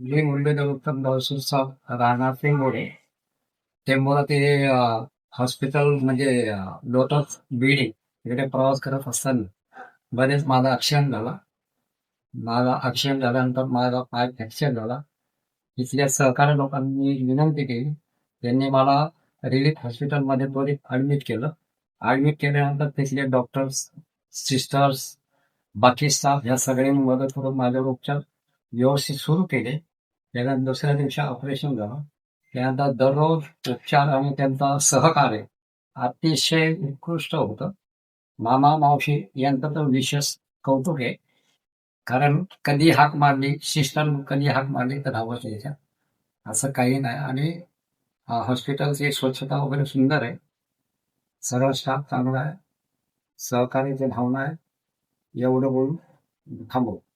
मी मुंबईत उत्तम नवसूरचा राहणार टेंभोडे. टेंभोडा ते हॉस्पिटल म्हणजे लोटस बिल्डिंग तिकडे प्रवास करत असताना बरेच माझा ॲक्सिडेंट झाला. माझा ॲक्सिडेंट झाल्यानंतर माझा पाय फ्रॅक्चर झाला. इथल्या सहकारी लोकांनी विनंती केली. त्यांनी मला रिलीफ हॉस्पिटलमध्ये त्वरित ॲडमिट केलं. ॲडमिट केल्यानंतर तिथले डॉक्टर्स, सिस्टर्स, बाकी स्टाफ ह्या सगळ्यांनी मदत करून माझ्यावर उपचार व्यवस्थित सुरू केले. त्यानंतर दुसऱ्या दिवशी ऑपरेशन झालं. त्यानंतर दररोज उपचार आणि त्यांचा सहकार्य अतिशय उत्कृष्ट होतं. मामा मावशी यांचं तर विशेष कौतुक आहे. कारण कधी हाक मारली, सिस्टर कधी हाक मारली तर धावत यायच्या. असं काही नाही आणि हॉस्पिटलची स्वच्छता वगैरे सुंदर आहे. सगळा स्टाफ चांगला आहे. सहकार्याची भावना आहे. एवढं बोलून थांबवतो.